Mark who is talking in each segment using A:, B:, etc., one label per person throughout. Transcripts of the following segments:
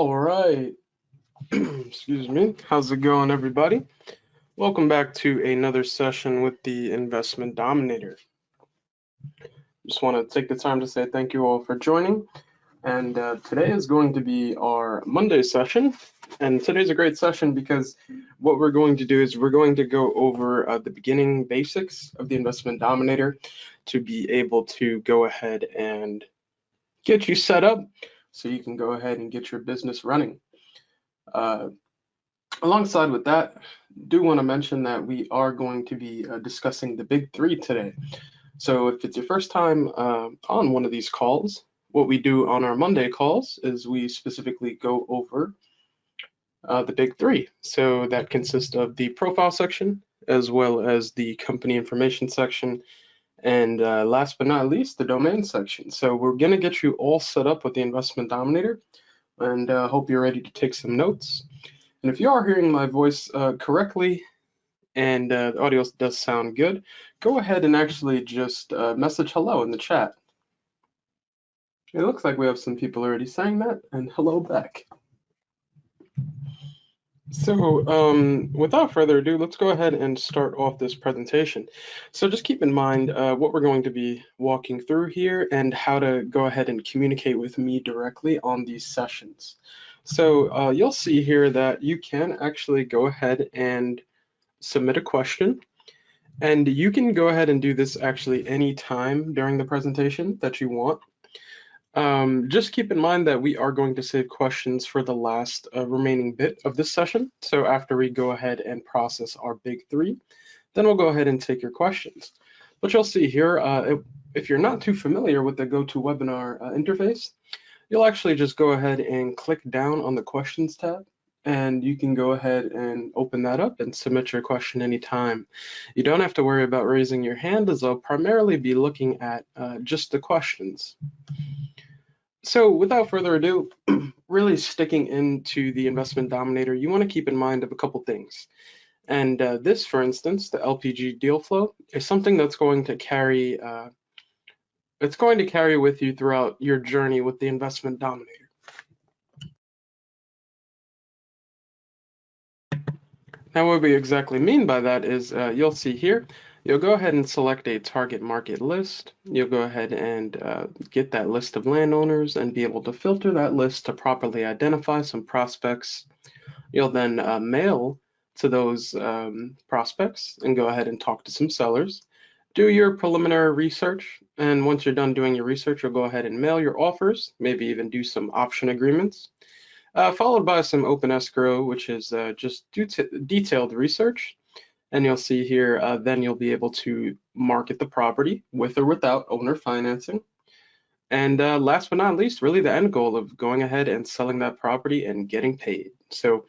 A: All right. Excuse me. How's it going, everybody? Welcome back to another session with the Investment Dominator. Just want to take the time to say thank you all for joining. And today is going to be our Monday session. And today's a great session because what we're going to do is we're going to go over the beginning basics of the Investment Dominator to be able to go ahead and get you set up so you can go ahead and get your business running. Alongside with that, do want to mention that we are going to be discussing the big three today. So if it's your first time on one of these calls, what we do on our Monday calls is we specifically go over the big three. So that consists of the profile section, as well as the company information section, and last but not least, the domain section. So we're going to get you all set up with the Investment Dominator, and hope you're ready to take some notes. And if you are hearing my voice correctly and the audio does sound good, go ahead and actually just message hello in the chat. It looks like we have some people already saying that, and hello back. So without further ado, let's go ahead and start off this presentation. So just keep in mind what we're going to be walking through here and how to go ahead and communicate with me directly on these sessions. So you'll see here that you can actually go ahead and submit a question, and you can go ahead and do this actually any time during the presentation that you want. Just keep in mind that we are going to save questions for the last remaining bit of this session. So after we go ahead and process our big three, then we'll go ahead and take your questions. But you'll see here, if you're not too familiar with the GoToWebinar interface, you'll actually just go ahead and click down on the questions tab, and you can go ahead and open that up and submit your question anytime. You don't have to worry about raising your hand, as I'll primarily be looking at just the questions. So without further ado, really sticking into the Investment Dominator, you want to keep in mind of a couple things. And this, for instance, the LPG deal flow, is something that's going to carry it's going to carry with you throughout your journey with the Investment Dominator. Now, what we exactly mean by that is you'll see here, you'll go ahead and select a target market list. You'll go ahead and get that list of landowners and be able to filter that list to properly identify some prospects. You'll then mail to those prospects and go ahead and talk to some sellers. Do your preliminary research, and once you're done doing your research, you'll go ahead and mail your offers, maybe even do some option agreements, followed by some open escrow, which is just detailed research. And you'll see here, then you'll be able to market the property with or without owner financing. And last but not least, really the end goal of going ahead and selling that property and getting paid. So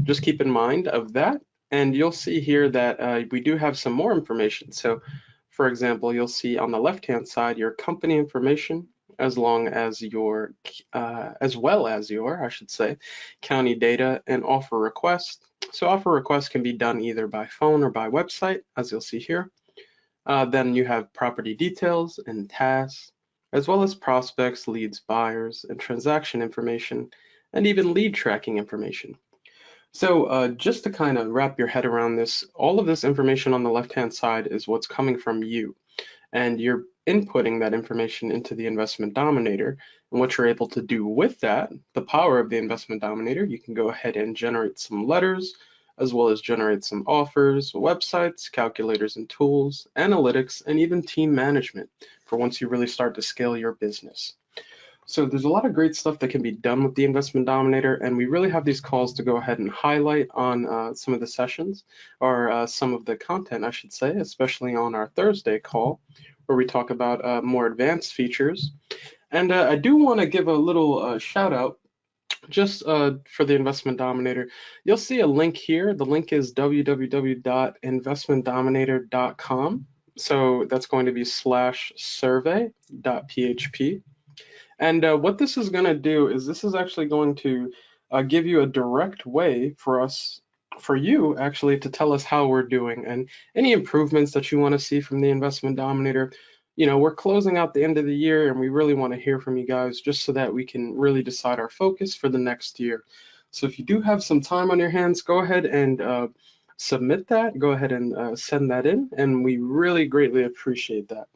A: just keep in mind of that. And you'll see here that we do have some more information. So for example, you'll see on the left-hand side, your company information, as well as your, I should say, county data and offer request. So offer requests can be done either by phone or by website, as you'll see here. Then you have property details and tasks, as well as prospects, leads, buyers, and transaction information, and even lead tracking information. So just to kind of wrap your head around this, all of this information on the left-hand side is what's coming from you, and you're inputting that information into the Investment Dominator. And what you're able to do with that, the power of the Investment Dominator, you can go ahead and generate some letters, as well as generate some offers, websites, calculators and tools, analytics, and even team management for once you really start to scale your business. So there's a lot of great stuff that can be done with the Investment Dominator, and we really have these calls to go ahead and highlight on some of the sessions, or some of the content, I should say, especially on our Thursday call, where we talk about more advanced features. And I do want to give a little shout out just for the Investment Dominator. You'll see a link here. The link is www.investmentdominator.com. So that's going to be /survey.php. And what this is going to do is this is actually going to give you a direct way for you actually to tell us how we're doing and any improvements that you want to see from the Investment Dominator. we're closing out the end of the year and we really want to hear from you guys just so that we can really decide our focus for the next year. So if you do have some time on your hands, go ahead and submit that. Go ahead and send that in, and we really greatly appreciate that.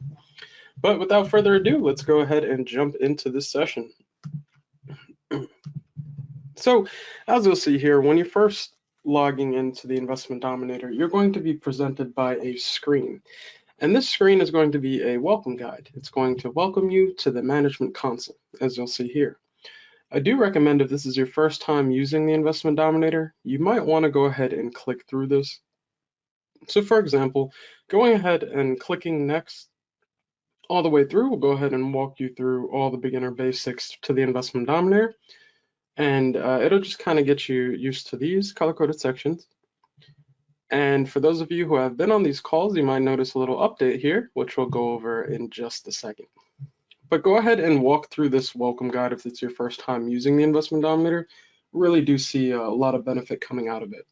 A: But without further ado, let's go ahead and jump into this session. So as you'll see here, when you're first logging into the Investment Dominator, you're going to be presented by a screen. And this screen is going to be a welcome guide. It's going to welcome you to the management console, as you'll see here. I do recommend if this is your first time using the Investment Dominator, you might want to go ahead and click through this. So for example, going ahead and clicking next all the way through will go ahead and walk you through all the beginner basics to the Investment Dominator. And it'll just kind of get you used to these color-coded sections. And for those of you who have been on these calls, you might notice a little update here, which we'll go over in just a second. But go ahead and walk through this welcome guide if it's your first time using the Investment Dominator. Really do see a lot of benefit coming out of it.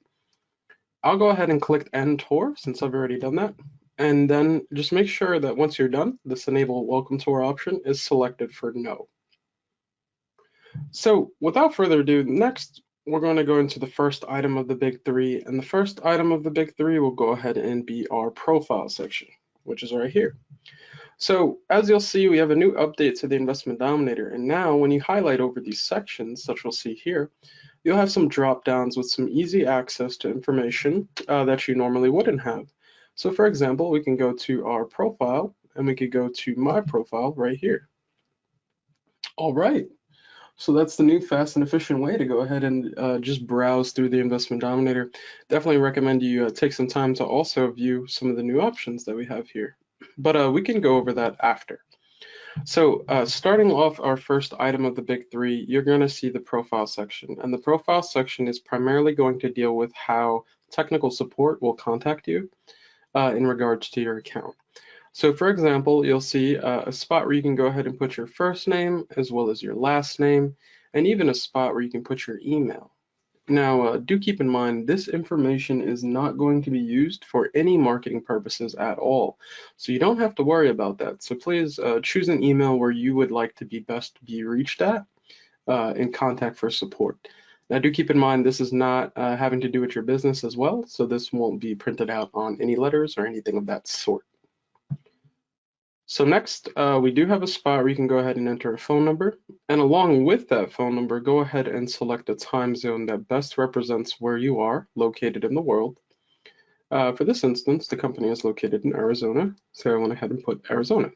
A: I'll go ahead and click End Tour since I've already done that. And then just make sure that once you're done, this Enable Welcome Tour option is selected for No. So without further ado, next we're going to go into the first item of the big three, and the first item of the big three will go ahead and be our profile section, which is right here. So as you'll see, we have a new update to the Investment Dominator, and now when you highlight over these sections, such we'll see here, you'll have some drop downs with some easy access to information that you normally wouldn't have. So for example, we can go to our profile, and we could go to My Profile right here. All right. So that's the new fast and efficient way to go ahead and just browse through the Investment Dominator. Definitely recommend you take some time to also view some of the new options that we have here. But we can go over that after. So starting off our first item of the big three, you're going to see the profile section. And the profile section is primarily going to deal with how technical support will contact you in regards to your account. So for example, you'll see a spot where you can go ahead and put your first name as well as your last name, and even a spot where you can put your email. Now, do keep in mind, this information is not going to be used for any marketing purposes at all. So you don't have to worry about that. So please choose an email where you would like to be best be reached at in contact for support. Now, do keep in mind, this is not having to do with your business as well. So this won't be printed out on any letters or anything of that sort. So next, we do have a spot where you can go ahead and enter a phone number. And along with that phone number, go ahead and select a time zone that best represents where you are located in the world. For this instance, the company is located in Arizona, so I went ahead and put Arizona.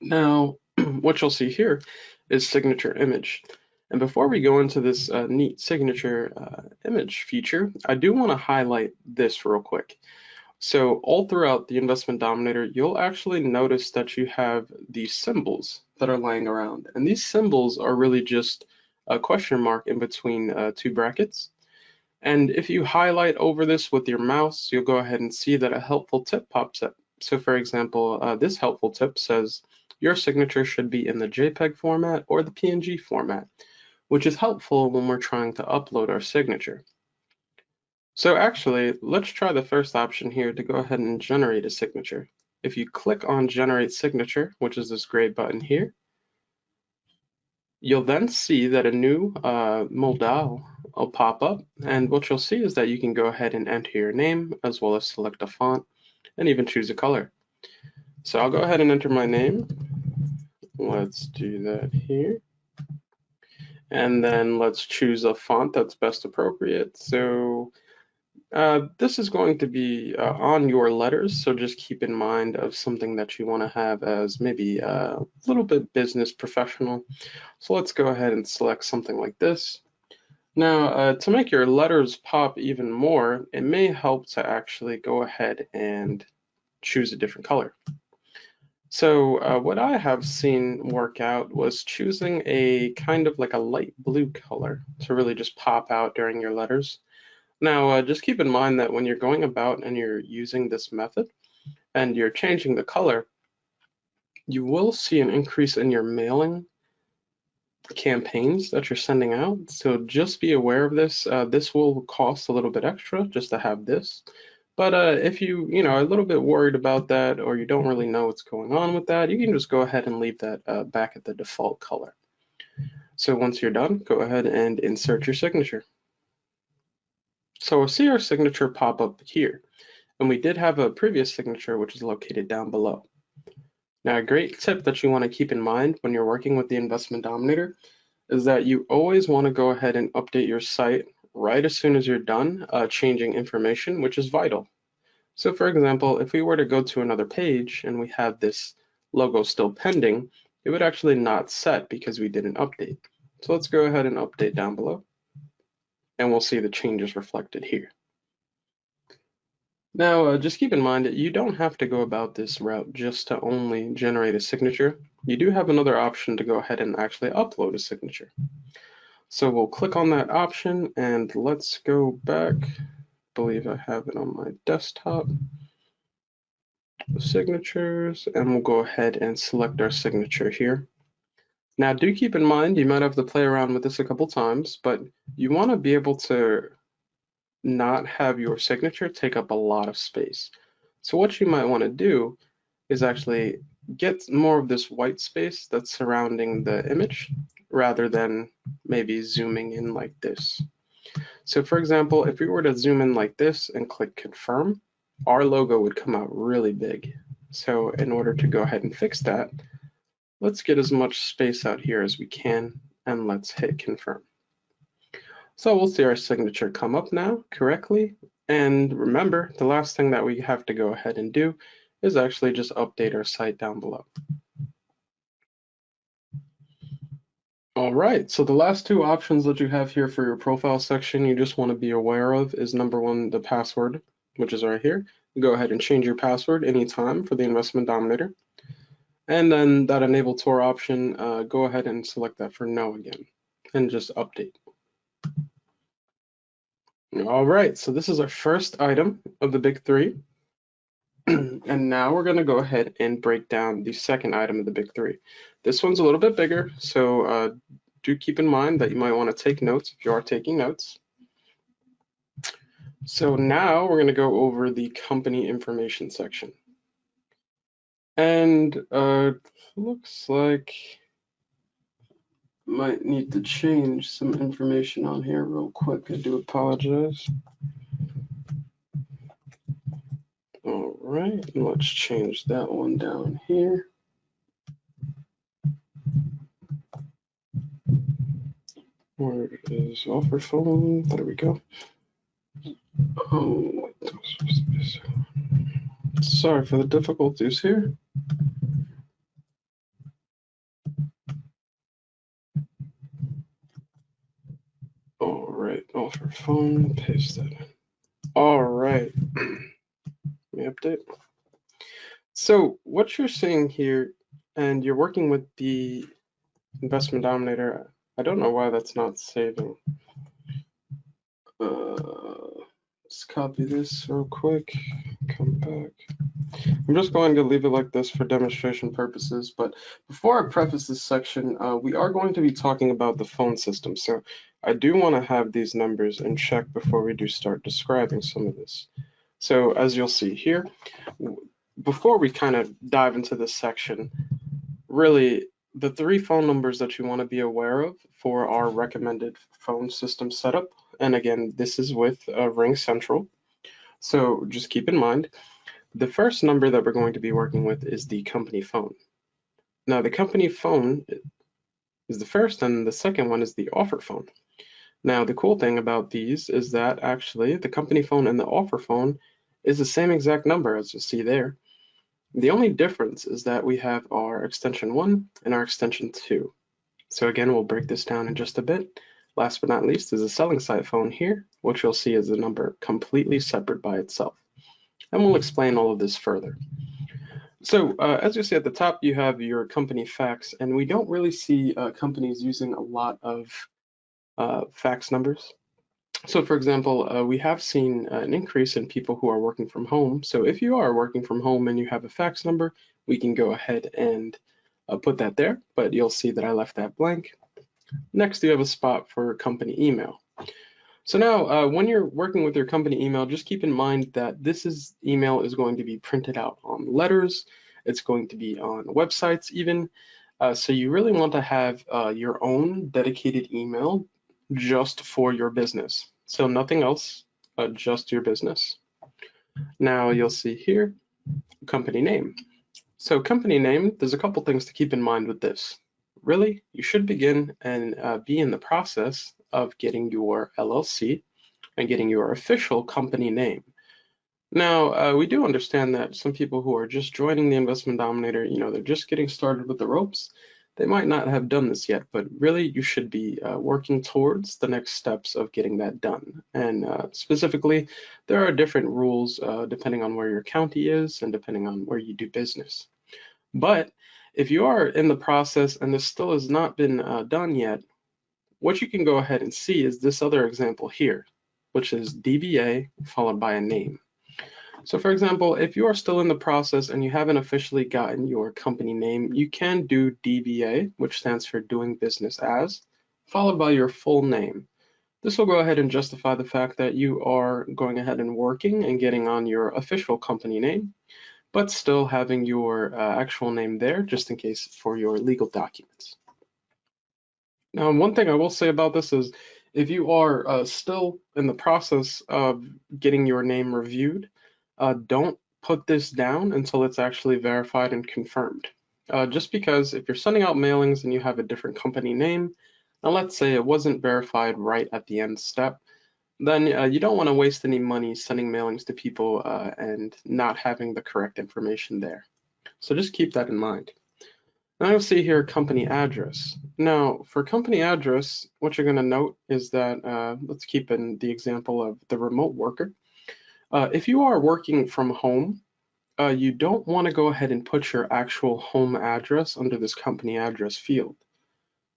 A: Now, what you'll see here is signature image. And before we go into this neat signature image feature, I do want to highlight this real quick. So all throughout the Investment Dominator, you'll actually notice that you have these symbols that are lying around. And these symbols are really just a question mark in between two brackets. And if you highlight over this with your mouse, you'll go ahead and see that a helpful tip pops up. So for example, this helpful tip says, your signature should be in the JPEG format or the PNG format, which is helpful when we're trying to upload our signature. So actually, let's try the first option here to go ahead and generate a signature. If you click on Generate Signature, which is this gray button here, you'll then see that a new modal will pop up. And what you'll see is that you can go ahead and enter your name as well as select a font and even choose a color. So I'll go ahead and enter my name. Let's do that here. And then let's choose a font that's best appropriate. So this is going to be on your letters, so just keep in mind of something that you want to have as maybe a little bit business professional. So let's go ahead and select something like this. Now, to make your letters pop even more, it may help to actually go ahead and choose a different color. So what I have seen work out was choosing a kind of like a light blue color to really just pop out during your letters. Now, just keep in mind that when you're going about and you're using this method and you're changing the color, you will see an increase in your mailing campaigns that you're sending out. So just be aware of this. This will cost a little bit extra just to have this, But if you know, are a little bit worried about that, or you don't really know what's going on with that, you can just go ahead and leave that back at the default color. So once you're done, go ahead and insert your signature. So we'll see our signature pop up here. And we did have a previous signature, which is located down below. Now, a great tip that you want to keep in mind when you're working with the Investment Dominator is that you always want to go ahead and update your site right as soon as you're done changing information, which is vital. So for example, if we were to go to another page and we have this logo still pending, it would actually not set because we didn't update. So let's go ahead and update down below, and we'll see the changes reflected here. Now, just keep in mind that you don't have to go about this route just to only generate a signature. You do have another option to go ahead and actually upload a signature. So we'll click on that option and let's go back. I believe I have it on my desktop. The signatures, and we'll go ahead and select our signature here. Now, do keep in mind, you might have to play around with this a couple times, but you want to be able to not have your signature take up a lot of space. So what you might want to do is actually get more of this white space that's surrounding the image rather than maybe zooming in like this. So for example, if we were to zoom in like this and click confirm, our logo would come out really big. So in order to go ahead and fix that, let's get as much space out here as we can and let's hit confirm. So we'll see our signature come up now correctly. And remember, the last thing that we have to go ahead and do is actually just update our site down below. All right, so the last two options that you have here for your profile section you just want to be aware of is number one, the password, which is right here. Go ahead and change your password anytime for the Investment Dominator. And then that enable tour option, go ahead and select that for no again, and just update. All right, so this is our first item of the big three. And now we're going to go ahead and break down the second item of the big three. This one's a little bit bigger, so do keep in mind that you might want to take notes if you are taking notes. So now we're going to go over the company information section. And looks like might need to change some information on here real quick. I do apologize. All right, let's change that one down here. Where is offer phone? There we go. Oh, sorry for the difficulties here. All right, offer phone, paste that in. All right, let me update. So what you're seeing here, and you're working with the Investment Dominator. I don't know why that's not saving. Let's copy this real quick, come back. I'm just going to leave it like this for demonstration purposes, but before I preface this section, we are going to be talking about the phone system. So I do want to have these numbers in check before we do start describing some of this. So as you'll see here, before we kind of dive into this section, really the three phone numbers that you want to be aware of for our recommended phone system setup. And again, this is with Ring Central. So just keep in mind, the first number that we're going to be working with is the company phone. Now the company phone is the first, and the second one is the offer phone. Now the cool thing about these is that actually the company phone and the offer phone is the same exact number as you see there. The only difference is that we have our extension 1 and our extension 2. So again, we'll break this down in just a bit. Last but not least is a selling site phone here, which you'll see is a number completely separate by itself. And we'll explain all of this further. So as you see at the top, you have your company fax, and we don't really see companies using a lot of fax numbers. So for example, we have seen an increase in people who are working from home. So if you are working from home and you have a fax number, we can go ahead and put that there, but you'll see that I left that blank. Next, you have a spot for company email. So now, when you're working with your company email, just keep in mind that email is going to be printed out on letters. It's going to be on websites even. So you really want to have your own dedicated email just for your business. So nothing else, just your business. Now you'll see here, company name. So company name, there's a couple things to keep in mind with this. Really, you should begin and be in the process of getting your LLC and getting your official company name. Now, we do understand that some people who are just joining the Investment Dominator, they're just getting started with the ropes. They might not have done this yet, but really you should be working towards the next steps of getting that done. And specifically, there are different rules depending on where your county is and depending on where you do business. But if you are in the process and this still has not been done yet, what you can go ahead and see is this other example here, which is DBA followed by a name. So for example, if you are still in the process and you haven't officially gotten your company name, you can do DBA, which stands for doing business as, followed by your full name. This will go ahead and justify the fact that you are going ahead and working and getting on your official company name, but still having your actual name there just in case for your legal documents. Now, one thing I will say about this is if you are still in the process of getting your name reviewed, don't put this down until it's actually verified and confirmed. Just because if you're sending out mailings and you have a different company name, now let's say it wasn't verified right at the end step, then you don't want to waste any money sending mailings to people and not having the correct information there. So just keep that in mind. Now you'll see here company address. Now for company address, what you're going to note is that, let's keep in the example of the remote worker. If you are working from home, you don't want to go ahead and put your actual home address under this company address field.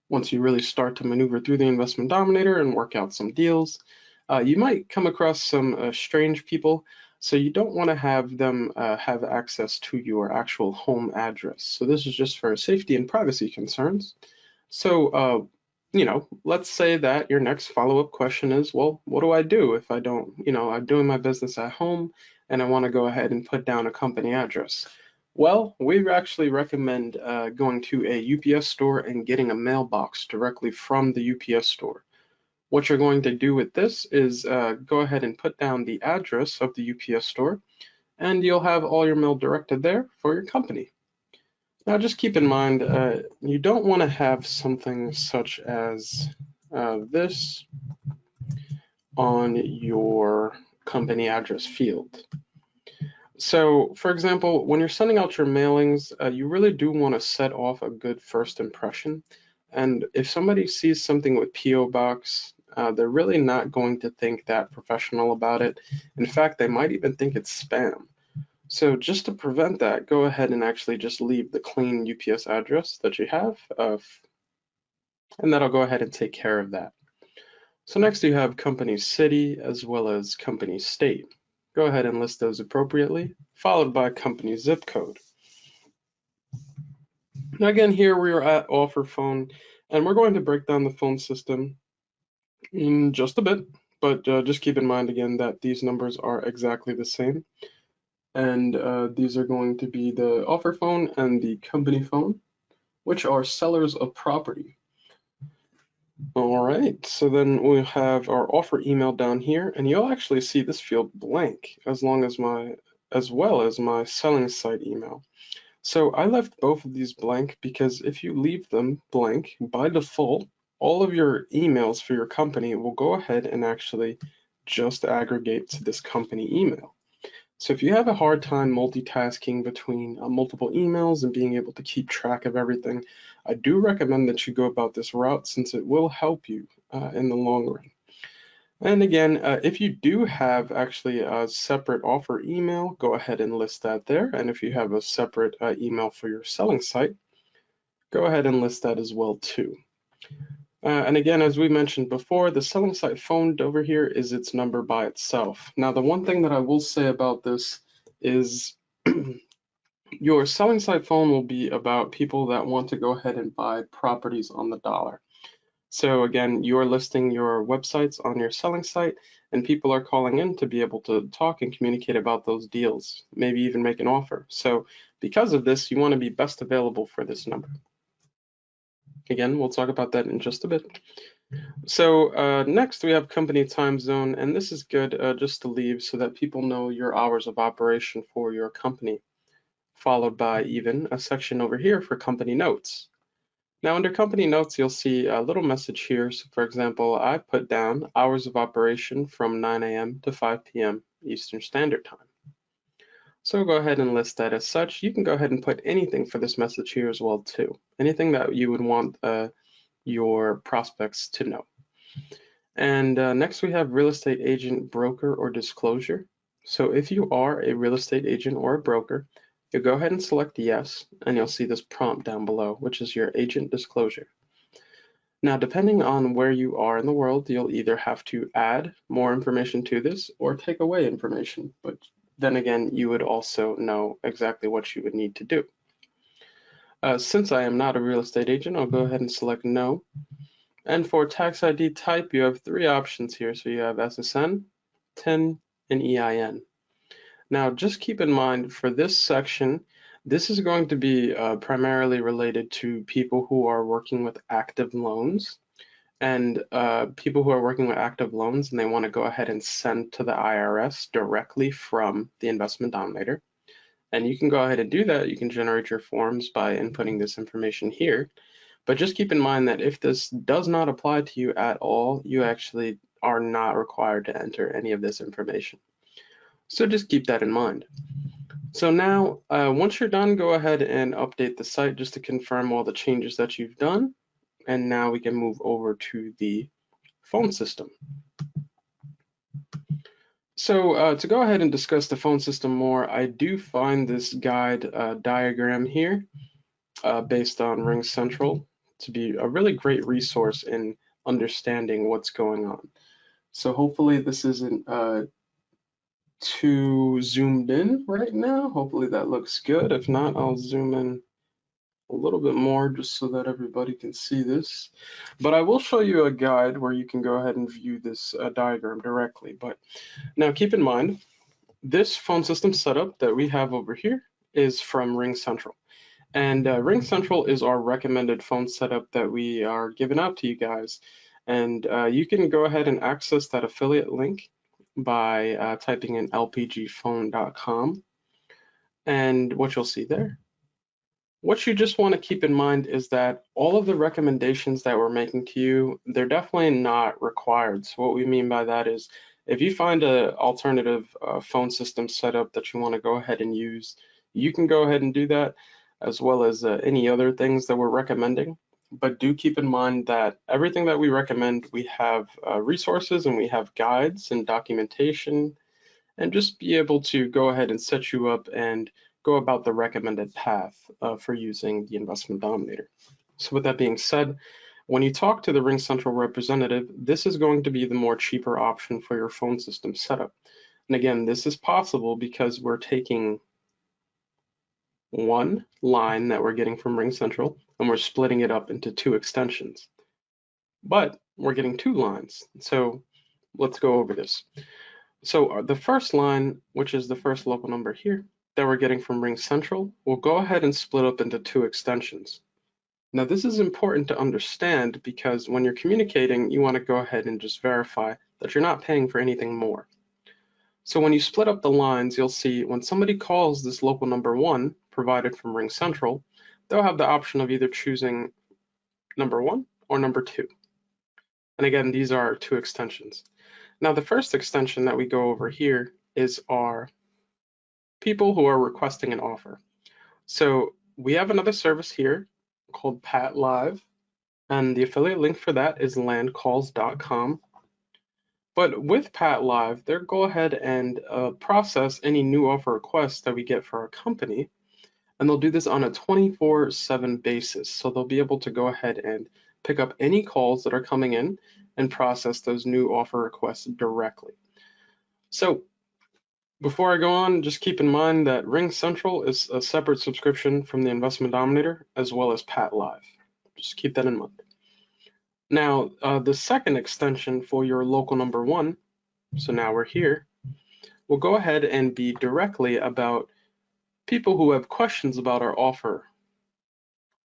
A: Once you really start to maneuver through the Investment Dominator and work out some deals, you might come across some strange people, so you don't want to have them have access to your actual home address. So this is just for safety and privacy concerns. So, let's say that your next follow-up question is, well, what do I do if I don't, I'm doing my business at home and I want to go ahead and put down a company address? Well, we actually recommend going to a UPS store and getting a mailbox directly from the UPS store. What you're going to do with this is go ahead and put down the address of the UPS store, and you'll have all your mail directed there for your company. Now, just keep in mind, you don't want to have something such as this on your company address field. So, for example, when you're sending out your mailings, you really do want to set off a good first impression. And if somebody sees something with P.O. Box, they're really not going to think that professional about it. In fact, they might even think it's spam. So just to prevent that, go ahead and actually just leave the clean UPS address that you have, and that'll go ahead and take care of that. So next you have company city as well as company state. Go ahead and list those appropriately, followed by company zip code. Now again, here we are at offer phone, and we're going to break down the phone system in just a bit, but just keep in mind again that these numbers are exactly the same. And these are going to be the offer phone and the company phone, which are sellers of property. All right, so then we have our offer email down here, and you'll actually see this field blank as well as my selling site email. So I left both of these blank because if you leave them blank, by default, all of your emails for your company will go ahead and actually just aggregate to this company email. So if you have a hard time multitasking between multiple emails and being able to keep track of everything, I do recommend that you go about this route since it will help you in the long run. And again, if you do have actually a separate offer email, go ahead and list that there. And if you have a separate email for your selling site, go ahead and list that as well too. And again, as we mentioned before, the selling site phone over here is its number by itself. Now, the one thing that I will say about this is your selling site phone will be about people that want to go ahead and buy properties on the dollar. So again, you're listing your websites on your selling site, and people are calling in to be able to talk and communicate about those deals, maybe even make an offer. So because of this, you want to be best available for this number. Again, we'll talk about that in just a bit. So next we have company time zone, and this is good just to leave so that people know your hours of operation for your company, followed by even a section over here for company notes. Now under company notes, you'll see a little message here. So for example, I put down hours of operation from 9 a.m. to 5 p.m. Eastern Standard Time. So go ahead and list that as such. You can go ahead and put anything for this message here as well too. Anything that you would want your prospects to know. And next we have real estate agent, broker, or disclosure. So if you are a real estate agent or a broker, you'll go ahead and select yes, and you'll see this prompt down below, which is your agent disclosure. Now, depending on where you are in the world, you'll either have to add more information to this or take away information. But then again, you would also know exactly what you would need to do. Since I am not a real estate agent, I'll go ahead and select no. And for tax ID type, you have three options here. So you have SSN, TIN, and EIN. Now, just keep in mind for this section, this is going to be primarily related to people who are working with active loans. And people who are working with active loans and they want to go ahead and send to the IRS directly from the Investment Dominator. And you can go ahead and do that. You can generate your forms by inputting this information here. But just keep in mind that if this does not apply to you at all, you actually are not required to enter any of this information. So just keep that in mind. So now, once you're done, go ahead and update the site just to confirm all the changes that you've done. And now we can move over to the phone system. So to go ahead and discuss the phone system more, I do find this guide diagram here based on RingCentral to be a really great resource in understanding what's going on. So hopefully this isn't too zoomed in right now. Hopefully that looks good. If not, I'll zoom in a little bit more just so that everybody can see this. But I will show you a guide where you can go ahead and view this diagram directly. But now keep in mind, this phone system setup that we have over here is from RingCentral. And RingCentral is our recommended phone setup that we are giving out to you guys. And you can go ahead and access that affiliate link by typing in lpgphone.com. And what you'll see there. What you just want to keep in mind is that all of the recommendations that we're making to you, they're definitely not required. So what we mean by that is if you find an alternative phone system setup that you want to go ahead and use, you can go ahead and do that, as well as any other things that we're recommending. But do keep in mind that everything that we recommend, we have resources and we have guides and documentation, and just be able to go ahead and set you up and go about the recommended path for using the Investment Dominator. So with that being said, when you talk to the RingCentral representative, this is going to be the more cheaper option for your phone system setup. And again, this is possible because we're taking one line that we're getting from RingCentral and we're splitting it up into two extensions. But we're getting two lines. So let's go over this. So the first line, which is the first local number here, that we're getting from RingCentral, we'll go ahead and split up into two extensions. Now this is important to understand because when you're communicating, you want to go ahead and just verify that you're not paying for anything more. So when you split up the lines, you'll see when somebody calls this local number 1 provided from RingCentral, they'll have the option of either choosing number 1 or number 2. And again, these are our two extensions. Now the first extension that we go over here is our people who are requesting an offer. So we have another service here called Pat Live, and the affiliate link for that is landcalls.com. But with Pat Live, they'll go ahead and process any new offer requests that we get for our company, and they'll do this on a 24/7 basis. So they'll be able to go ahead and pick up any calls that are coming in and process those new offer requests directly. So before I go on, just keep in mind that RingCentral is a separate subscription from the Investment Dominator as well as Pat Live. Just keep that in mind. Now, the second extension for your local number one, so now we're here, will go ahead and be directly about people who have questions about our offer.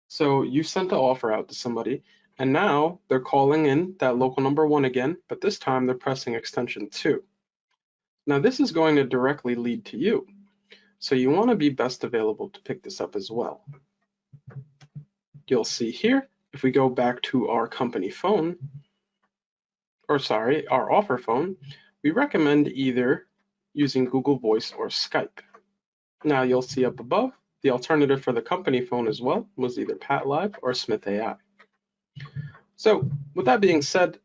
A: So you sent the offer out to somebody, and now they're calling in that local number one again, but this time they're pressing extension 2. Now this is going to directly lead to you. So you want to be best available to pick this up as well. You'll see here, if we go back to our company phone, or sorry, our offer phone, we recommend either using Google Voice or Skype. Now you'll see up above, the alternative for the company phone as well was either Pat Live or Smith AI. So with that being said,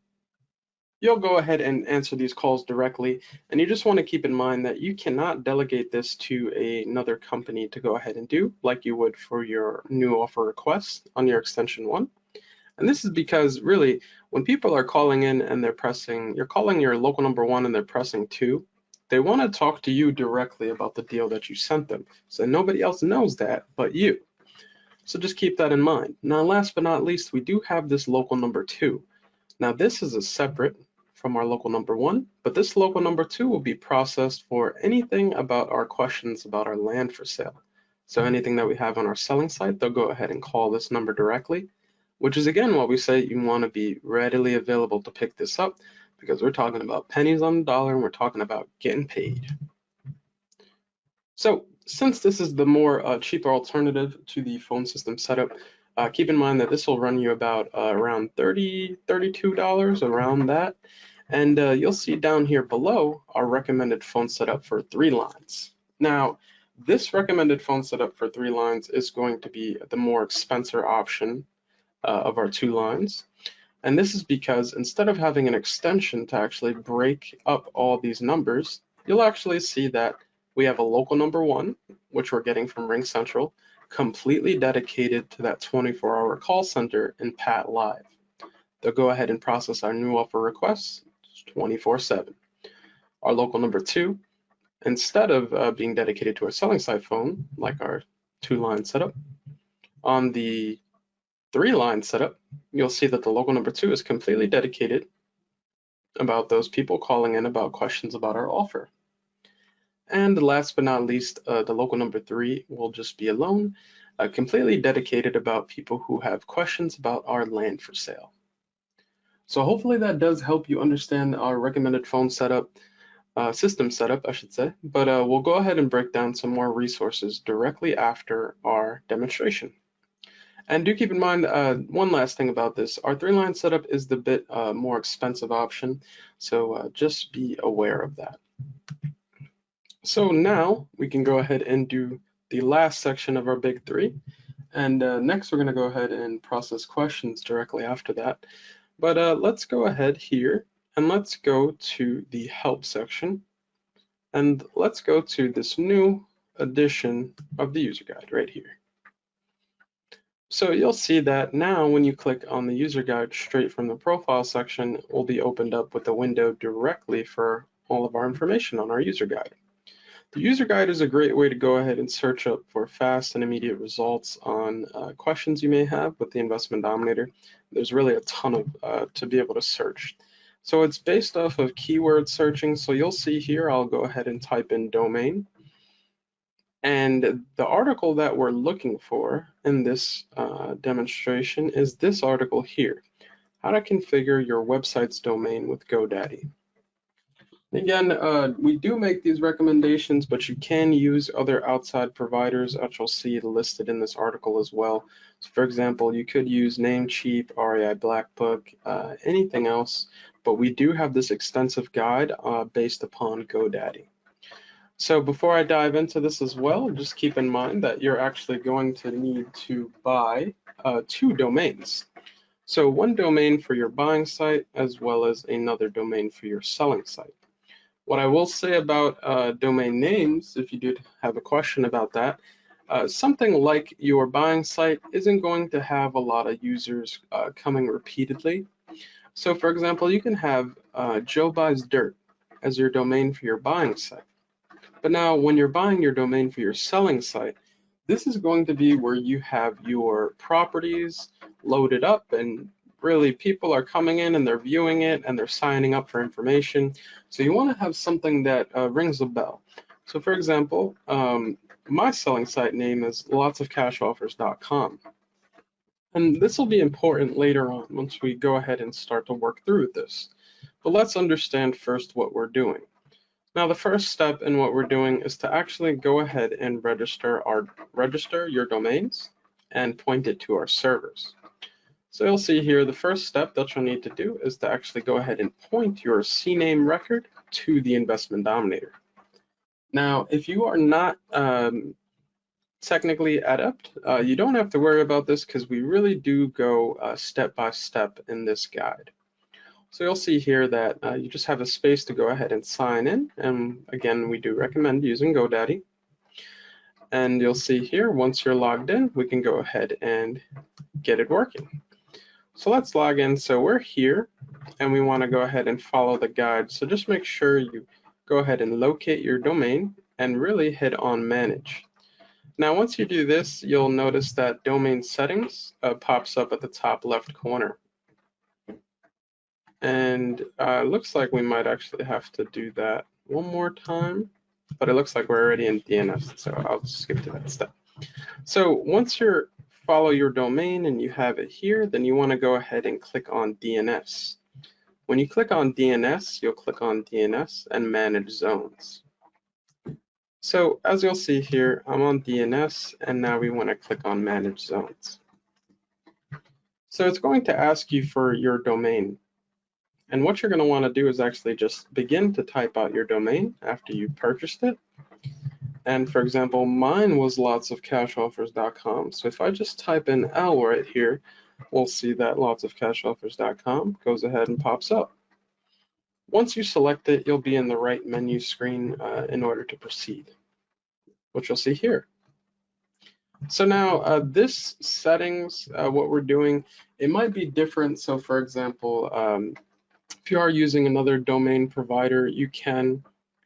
A: you'll go ahead and answer these calls directly, and you just want to keep in mind that you cannot delegate this to another company to go ahead and do like you would for your new offer request on your extension 1. And this is because really when people are calling in and you're calling your local number 1 and they're pressing 2, they want to talk to you directly about the deal that you sent them. So nobody else knows that but you. So just keep that in mind. Now, last but not least, we do have this local number 2. Now, this is a separate from our local number 1, but this local number 2 will be processed for anything about our questions about our land for sale. So anything that we have on our selling site, they'll go ahead and call this number directly, which is again what we say you want to be readily available to pick this up, because we're talking about pennies on the dollar and we're talking about getting paid. So since this is the more cheaper alternative to the phone system setup, keep in mind that this will run you about around $32, around that. And you'll see down here below our recommended phone setup for 3 lines. Now, this recommended phone setup for 3 lines is going to be the more expensive option of our 2 lines. And this is because instead of having an extension to actually break up all these numbers, you'll actually see that we have a local number 1, which we're getting from Ring Central, completely dedicated to that 24-hour call center in Pat Live. They'll go ahead and process our new offer requests 24/7. Our local number 2, instead of being dedicated to a selling side phone, like our 2-line setup, on the 3-line setup, you'll see that the local number 2 is completely dedicated about those people calling in about questions about our offer. And last but not least, the local number 3 will just be alone, completely dedicated about people who have questions about our land for sale. So hopefully that does help you understand our recommended phone setup, system setup, I should say. But we'll go ahead and break down some more resources directly after our demonstration. And do keep in mind one last thing about this. Our 3-line setup is the bit more expensive option, so just be aware of that. So now we can go ahead and do the last section of our big 3. And next we're going to go ahead and process questions directly after that. But let's go ahead here and let's go to the help section. And let's go to this new edition of the user guide right here. So you'll see that now when you click on the user guide straight from the profile section, it will be opened up with a window directly for all of our information on our user guide. The user guide is a great way to go ahead and search up for fast and immediate results on questions you may have with the Investment Dominator. There's really a ton of to be able to search. So it's based off of keyword searching. So you'll see here, I'll go ahead and type in domain. And the article that we're looking for in this demonstration is this article here, how to configure your website's domain with GoDaddy. Again, we do make these recommendations, but you can use other outside providers, which you'll see listed in this article as well. So for example, you could use Namecheap, REI Black Book, anything else, but we do have this extensive guide based upon GoDaddy. So before I dive into this as well, just keep in mind that you're actually going to need to buy 2 domains. So one domain for your buying site as well as another domain for your selling site. What I will say about domain names, if you did have a question about that, something like your buying site isn't going to have a lot of users coming repeatedly. So for example, you can have Joe Buys Dirt as your domain for your buying site. But now when you're buying your domain for your selling site, this is going to be where you have your properties loaded up and really people are coming in and they're viewing it and they're signing up for information. So you want to have something that rings a bell. So for example, my selling site name is lotsofcashoffers.com. And this will be important later on once we go ahead and start to work through this. But let's understand first what we're doing. Now, the first step in what we're doing is to actually go ahead and register your domains and point it to our servers. So you'll see here the first step that you'll need to do is to actually go ahead and point your CNAME record to the Investment Dominator. Now, if you are not technically adept, you don't have to worry about this because we really do go step by step in this guide. So you'll see here that you just have a space to go ahead and sign in. And again, we do recommend using GoDaddy. And you'll see here, once you're logged in, we can go ahead and get it working. So let's log in. So we're here and we want to go ahead and follow the guide. So just make sure you go ahead and locate your domain and really hit on manage. Now, once you do this, you'll notice that domain settings pops up at the top left corner. And it looks like we might actually have to do that one more time, but it looks like we're already in DNS, so I'll skip to that step. So once you follow your domain and you have it here, then you want to go ahead and click on DNS. When you click on DNS, you'll click on DNS and manage zones. So as you'll see here, I'm on DNS, and now we want to click on manage zones. So it's going to ask you for your domain. And what you're going to want to do is actually just begin to type out your domain after you've purchased it. And for example, mine was lotsofcashoffers.com. So if I just type in L right here, we'll see that lotsofcashoffers.com goes ahead and pops up. Once you select it, you'll be in the right menu screen in order to proceed, which you'll see here. So now this settings, what we're doing, it might be different. So for example, if you are using another domain provider, you can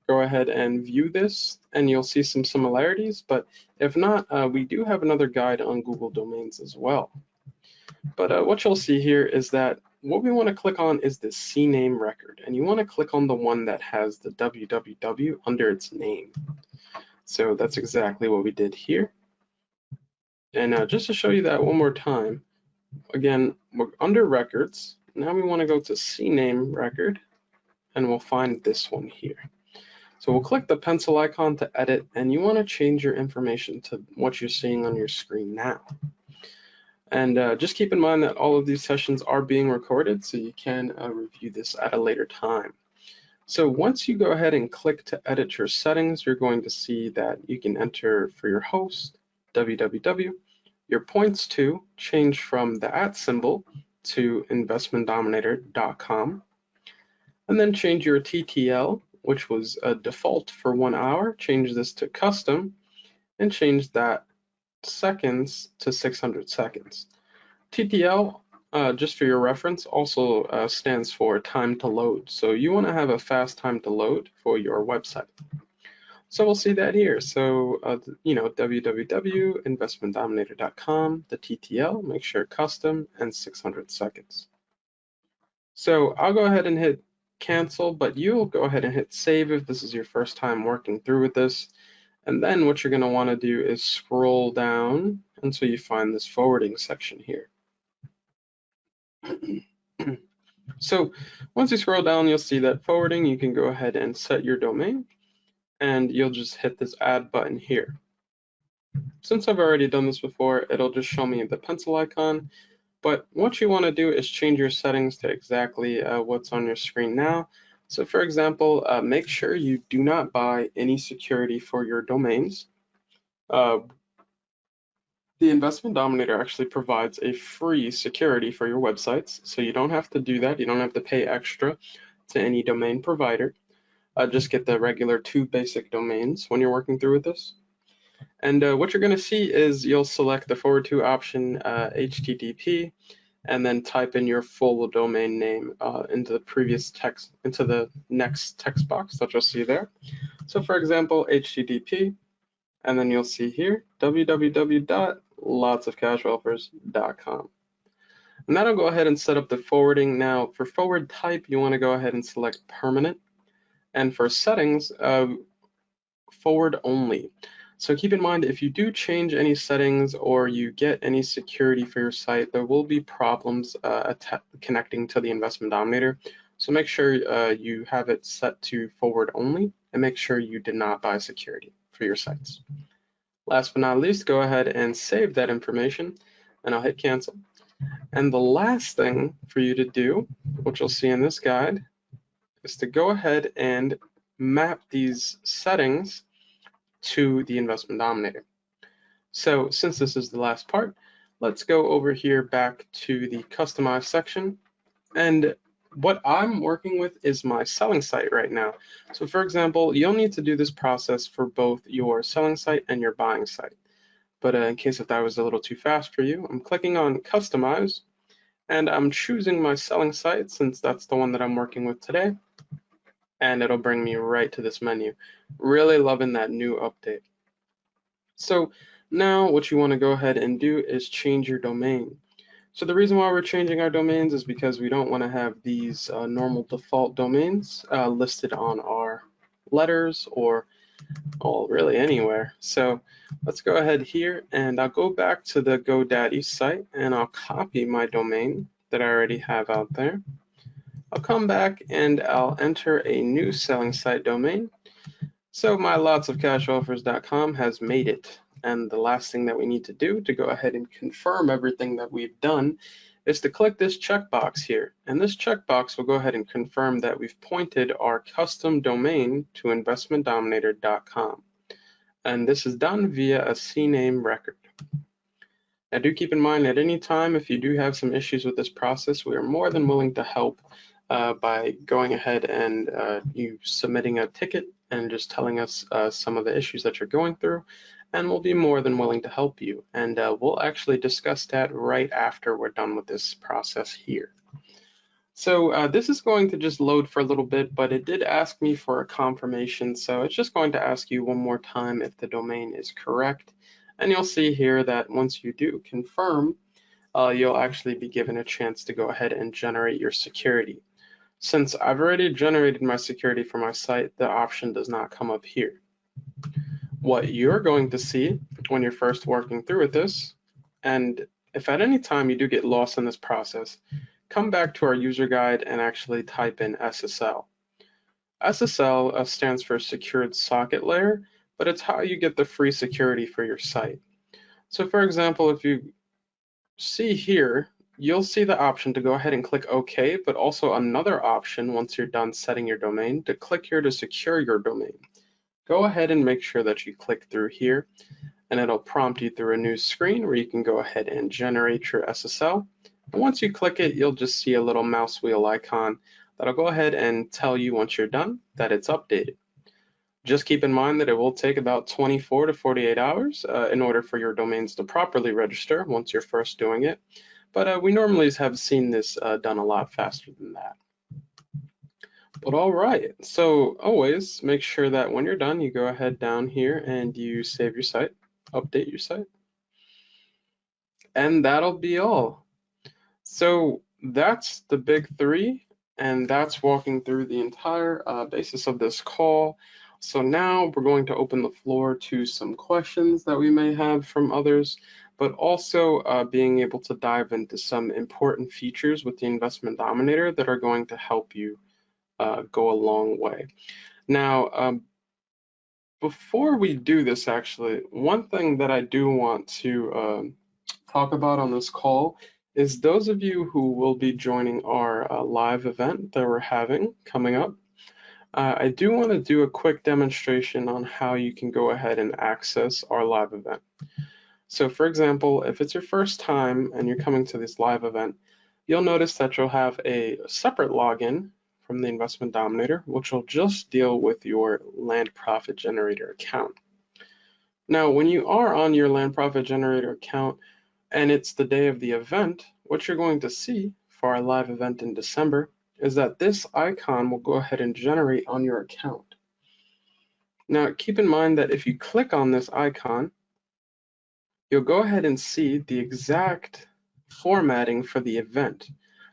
A: go ahead and view this and you'll see some similarities, but if not, we do have another guide on Google Domains as well. But what you'll see here is that what we want to click on is the CNAME record, and you want to click on the one that has the www under its name. So that's exactly what we did here. And just to show you that one more time, again, we're under records. Now we want to go to CNAME record, and we'll find this one here. So we'll click the pencil icon to edit, and you want to change your information to what you're seeing on your screen now. And just keep in mind that all of these sessions are being recorded, so you can review this at a later time. So once you go ahead and click to edit your settings, you're going to see that you can enter for your host, www, your points to change from the @ symbol to investmentdominator.com, and then change your TTL, which was a default for 1 hour, change this to custom, and change that seconds to 600 seconds. TTL, just for your reference, also stands for time to load. So you want to have a fast time to load for your website. So we'll see that here. So, www.investmentdominator.com, the TTL, make sure custom and 600 seconds. So I'll go ahead and hit cancel, but you'll go ahead and hit save if this is your first time working through with this. And then what you're going to want to do is scroll down until you find this forwarding section here. So once you scroll down, you'll see that forwarding, you can go ahead and set your domain, and you'll just hit this add button here. Since I've already done this before, it'll just show me the pencil icon. But what you want to do is change your settings to exactly what's on your screen now. So for example, make sure you do not buy any security for your domains. The Investment Dominator actually provides a free security for your websites, so you don't have to do that. You don't have to pay extra to any domain provider. Just get the regular 2 basic domains when you're working through with this. And what you're going to see is you'll select the forward to option, HTTP, and then type in your full domain name into the previous text, into the next text box that you'll see there. So for example, HTTP, and then you'll see here, www.lotsofcashoffers.com. And that'll go ahead and set up the forwarding. Now for forward type, you want to go ahead and select permanent. And for settings, forward only. So keep in mind, if you do change any settings or you get any security for your site, there will be problems connecting to the Investment Dominator. So make sure you have it set to forward only and make sure you did not buy security for your sites. Last but not least, go ahead and save that information and I'll hit cancel. And the last thing for you to do, which you'll see in this guide, is to go ahead and map these settings to the Investment Dominator. So since this is the last part, let's go over here back to the customize section. And what I'm working with is my selling site right now. So for example, you'll need to do this process for both your selling site and your buying site. But in case if that was a little too fast for you, I'm clicking on customize and I'm choosing my selling site since that's the one that I'm working with today. And it'll bring me right to this menu. Really loving that new update. So now what you want to go ahead and do is change your domain. So the reason why we're changing our domains is because we don't want to have these normal default domains listed on our letters or really anywhere. So let's go ahead here and I'll go back to the GoDaddy site and I'll copy my domain that I already have out there. I'll come back and I'll enter a new selling site domain. So my lotsofcashoffers.com has made it. And the last thing that we need to do to go ahead and confirm everything that we've done is to click this checkbox here. And this checkbox will go ahead and confirm that we've pointed our custom domain to investmentdominator.com. And this is done via a CNAME record. Now do keep in mind at any time, if you do have some issues with this process, we are more than willing to help by going ahead and you submitting a ticket and just telling us some of the issues that you're going through, and we'll be more than willing to help you. And we'll actually discuss that right after we're done with this process here. So this is going to just load for a little bit, but it did ask me for a confirmation. So it's just going to ask you one more time if the domain is correct. And you'll see here that once you do confirm, you'll actually be given a chance to go ahead and generate your security. Since I've already generated my security for my site, the option does not come up here. What you're going to see when you're first working through with this, and if at any time you do get lost in this process, come back to our user guide and actually type in SSL. SSL stands for Secured Socket Layer, but it's how you get the free security for your site. So for example, if you see here, you'll see the option to go ahead and click OK, but also another option once you're done setting your domain to click here to secure your domain. Go ahead and make sure that you click through here and it'll prompt you through a new screen where you can go ahead and generate your SSL. And once you click it, you'll just see a little mouse wheel icon that'll go ahead and tell you once you're done that it's updated. Just keep in mind that it will take about 24 to 48 hours in order for your domains to properly register once you're first doing it. But we normally have seen this done a lot faster than that. But all right, so always make sure that when you're done, you go ahead down here and you save your site, update your site. And that'll be all. So that's the big three, and that's walking through the entire basis of this call. So now we're going to open the floor to some questions that we may have from others, but also being able to dive into some important features with the Investment Dominator that are going to help you go a long way. Now, before we do this, actually, one thing that I do want to talk about on this call is those of you who will be joining our live event that we're having coming up. I do want to do a quick demonstration on how you can go ahead and access our live event. So for example, if it's your first time and you're coming to this live event, you'll notice that you'll have a separate login from the Investment Dominator, which will just deal with your Land Profit Generator account. Now, when you are on your Land Profit Generator account and it's the day of the event, what you're going to see for our live event in December is that this icon will go ahead and generate on your account. Now, keep in mind that if you click on this icon, you'll go ahead and see the exact formatting for the event.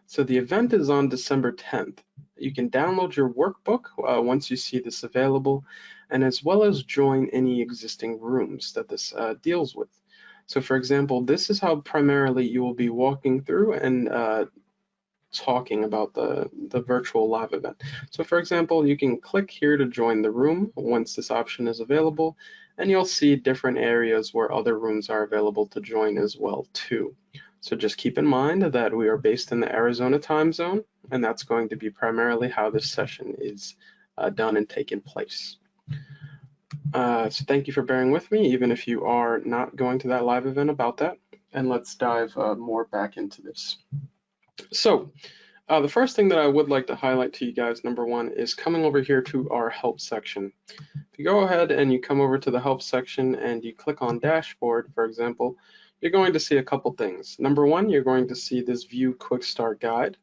A: So the event is on December 10th. You can download your workbook once you see this available, and as well as join any existing rooms that this deals with. So for example, this is how primarily you will be walking through and talking about the virtual live event. So for example, you can click here to join the room once this option is available, and you'll see different areas where other rooms are available to join as well too. So just keep in mind that we are based in the Arizona time zone, and that's going to be primarily how this session is done and taken place. So thank you for bearing with me, even if you are not going to that live event about that. And let's dive more back into this. So the first thing that I would like to highlight to you guys, number one, is coming over here to our help section. If you go ahead and you come over to the help section and you click on dashboard, for example, you're going to see a couple things. Number one, you're going to see this view quick start guide,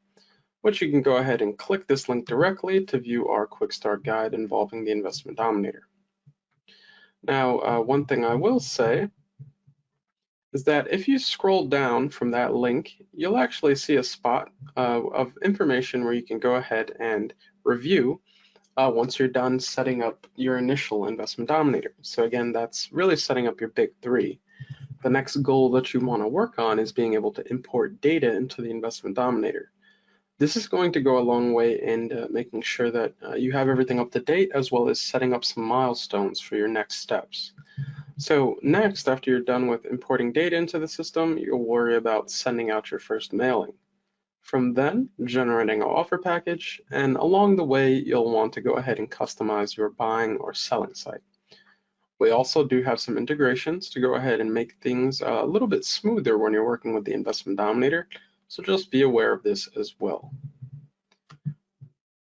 A: which you can go ahead and click this link directly to view our quick start guide involving the Investment Dominator. Now, one thing I will say is that if you scroll down from that link, you'll actually see a spot of information where you can go ahead and review once you're done setting up your initial Investment Dominator. So again, that's really setting up your big three. The next goal that you want to work on is being able to import data into the Investment Dominator. This is going to go a long way in making sure that you have everything up to date, as well as setting up some milestones for your next steps. So next, after you're done with importing data into the system, you'll worry about sending out your first mailing. From then, generating an offer package, and along the way, you'll want to go ahead and customize your buying or selling site. We also do have some integrations to go ahead and make things a little bit smoother when you're working with the Investment Dominator, so just be aware of this as well.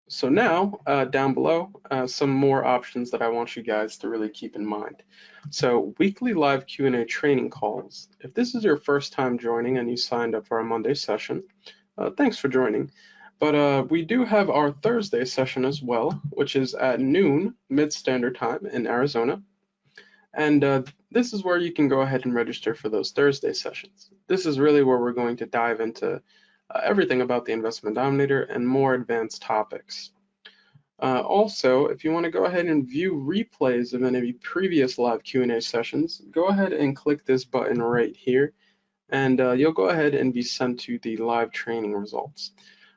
A: So now, down below, some more options that I want you guys to really keep in mind. So weekly live Q&A training calls. If this is your first time joining and you signed up for our Monday session, thanks for joining. But we do have our Thursday session as well, which is at noon, mid-standard time in Arizona. And this is where you can go ahead and register for those Thursday sessions. This is really where we're going to dive into everything about the Investment Dominator and more advanced topics. Also, if you want to go ahead and view replays of any previous live Q&A sessions, go ahead and click this button right here, and you'll go ahead and be sent to the live training results.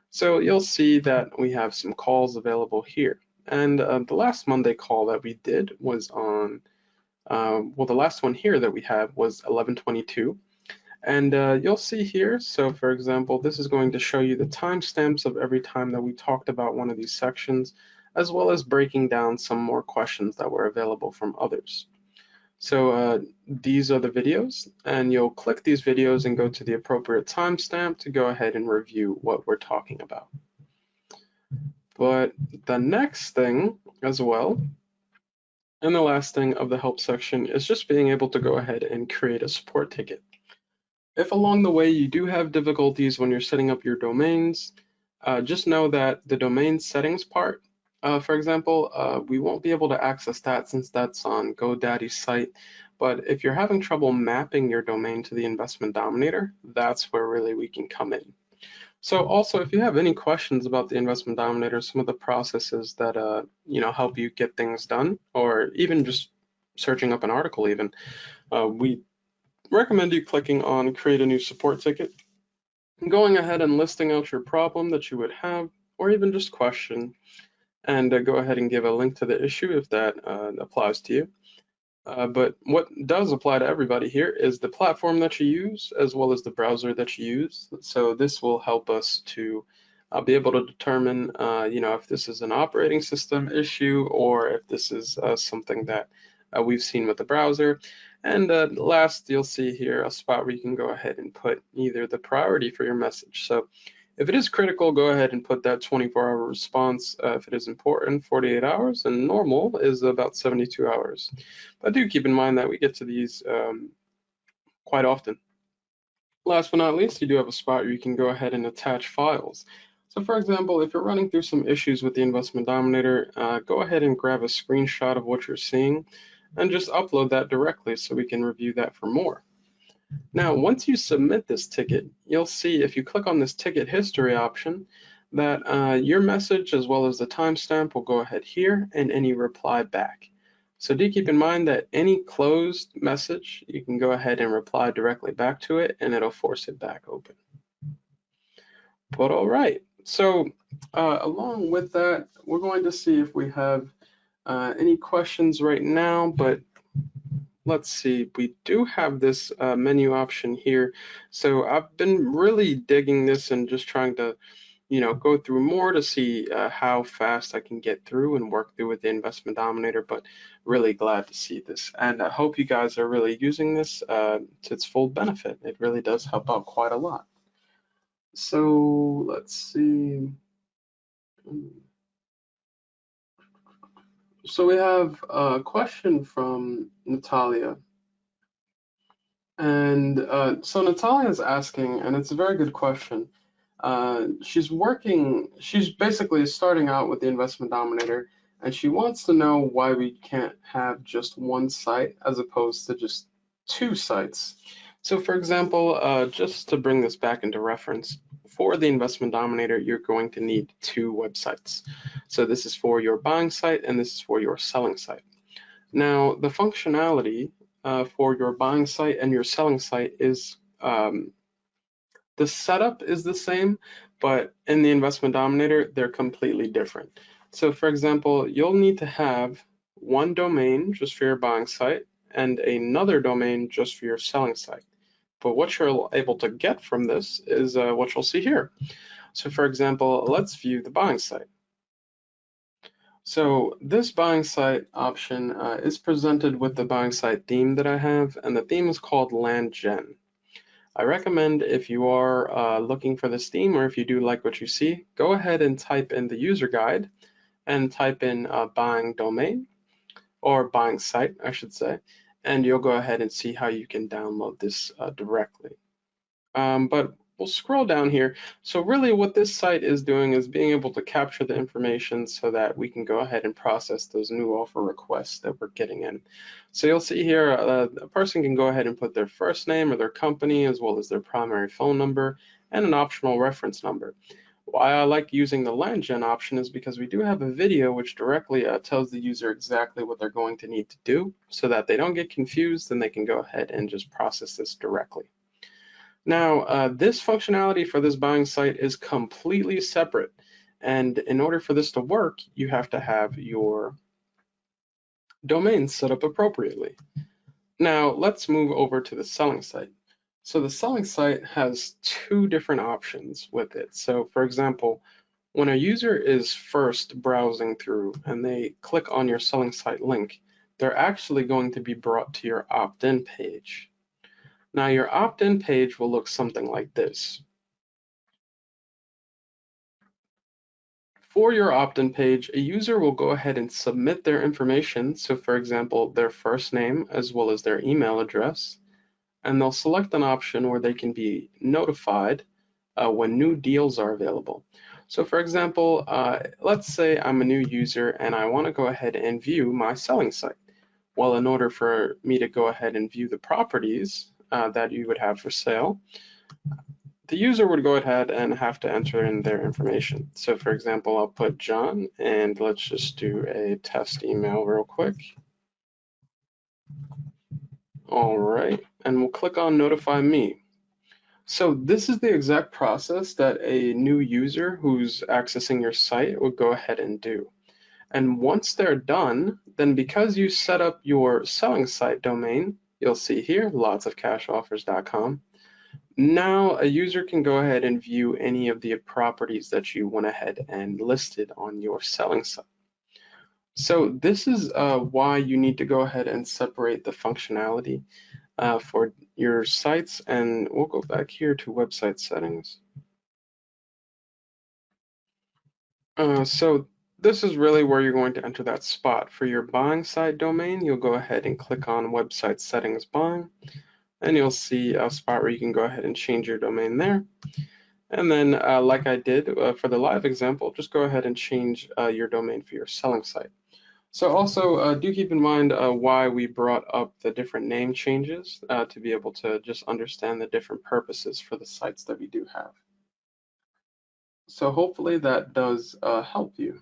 A: So you'll see that we have some calls available here. And the last Monday call that we did was on, well, the last one here that we have was 11/22. And you'll see here, so for example, this is going to show you the timestamps of every time that we talked about one of these sections, as well as breaking down some more questions that were available from others. So these are the videos, and you'll click these videos and go to the appropriate timestamp to go ahead and review what we're talking about. But the next thing as well, and the last thing of the help section, is just being able to go ahead and create a support ticket. If along the way you do have difficulties when you're setting up your domains, just know that the domain settings part, for example, we won't be able to access that since that's on GoDaddy's site. But if you're having trouble mapping your domain to the Investment Dominator, that's where really we can come in. So also, if you have any questions about the Investment Dominator, some of the processes that help you get things done, or even just searching up an article even, we recommend you clicking on create a new support ticket, going ahead and listing out your problem that you would have, or even just question, and go ahead and give a link to the issue if that applies to you. But what does apply to everybody here is the platform that you use, as well as the browser that you use. So this will help us to be able to determine, if this is an operating system issue or if this is something that we've seen with the browser. And last, you'll see here a spot where you can go ahead and put either the priority for your message. So if it is critical, go ahead and put that 24-hour response. If it is important, 48 hours, and normal is about 72 hours. But do keep in mind that we get to these quite often. Last but not least, you do have a spot where you can go ahead and attach files. So for example, if you're running through some issues with the Investment Dominator, go ahead and grab a screenshot of what you're seeing and just upload that directly so we can review that for more. Now, once you submit this ticket, you'll see if you click on this ticket history option that your message as well as the timestamp will go ahead here and any reply back. So do keep in mind that any closed message, you can go ahead and reply directly back to it and it'll force it back open. But all right, so along with that, we're going to see if we have any questions right now, but let's see, we do have this menu option here. So I've been really digging this and just trying to, go through more to see how fast I can get through and work through with the Investment Dominator, but really glad to see this. And I hope you guys are really using this to its full benefit. It really does help out quite a lot. So let's see. So we have a question from Natalia. And so Natalia is asking, and it's a very good question. She's basically starting out with the Investment Dominator, and she wants to know why we can't have just one site as opposed to just two sites. So for example, just to bring this back into reference, for the Investment Dominator, you're going to need two websites. So this is for your buying site and this is for your selling site. Now, the functionality for your buying site and your selling site is the setup is the same, but in the Investment Dominator, they're completely different. So for example, you'll need to have one domain just for your buying site and another domain just for your selling site. But what you're able to get from this is what you'll see here. So for example, let's view the buying site. So this buying site option is presented with the buying site theme that I have, and the theme is called Land Gen. I recommend if you are looking for this theme, or if you do like what you see, go ahead and type in the user guide and type in buying domain, or buying site, I should say, and you'll go ahead and see how you can download this directly. But we'll scroll down here. So really what this site is doing is being able to capture the information so that we can go ahead and process those new offer requests that we're getting in. So you'll see here a person can go ahead and put their first name or their company as well as their primary phone number and an optional reference number. Why I like using the Land Gen option is because we do have a video which directly tells the user exactly what they're going to need to do so that they don't get confused and they can go ahead and just process this directly. Now, this functionality for this buying site is completely separate. And in order for this to work, you have to have your domain set up appropriately. Now, let's move over to the selling site. So the selling site has two different options with it. So for example, when a user is first browsing through and they click on your selling site link, they're actually going to be brought to your opt-in page. Now your opt-in page will look something like this. For your opt-in page, a user will go ahead and submit their information. So for example, their first name as well as their email address, and they'll select an option where they can be notified when new deals are available. So for example, let's say I'm a new user and I want to go ahead and view my selling site. Well, in order for me to go ahead and view the properties that you would have for sale, the user would go ahead and have to enter in their information. So for example, I'll put John and let's just do a test email real quick. All right, and we'll click on notify me. So this is the exact process that a new user who's accessing your site would go ahead and do. And once they're done, then because you set up your selling site domain, you'll see here, lotsofcashoffers.com. Now a user can go ahead and view any of the properties that you went ahead and listed on your selling site. So this is why you need to go ahead and separate the functionality for your sites, and we'll go back here to website settings. So this is really where you're going to enter that spot. For your buying site domain, you'll go ahead and click on website settings buying, and you'll see a spot where you can go ahead and change your domain there. And then like I did for the live example, just go ahead and change your domain for your selling site. So also do keep in mind why we brought up the different name changes to be able to just understand the different purposes for the sites that we do have. So hopefully that does help you.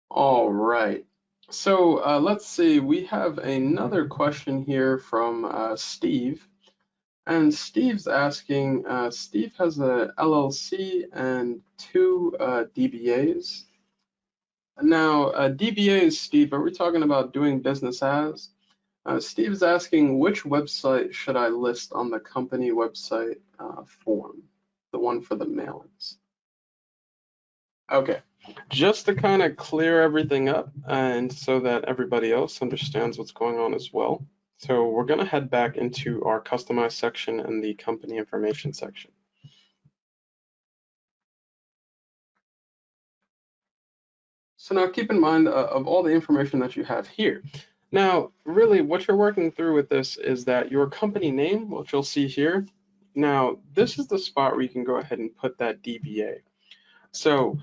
A: All right. So let's see, we have another question here from Steve. And Steve's asking, Steve has a LLC and two DBAs. Now, DBAs, Steve, are we talking about doing business as? Steve's asking, which website should I list on the company website form, the one for the mailings? Okay, just to kind of clear everything up and so that everybody else understands what's going on as well. So we're going to head back into our customize section and the company information section. So now keep in mind of all the information that you have here. Now, really what you're working through with this is that your company name, which you'll see here. Now, this is the spot where you can go ahead and put that DBA. So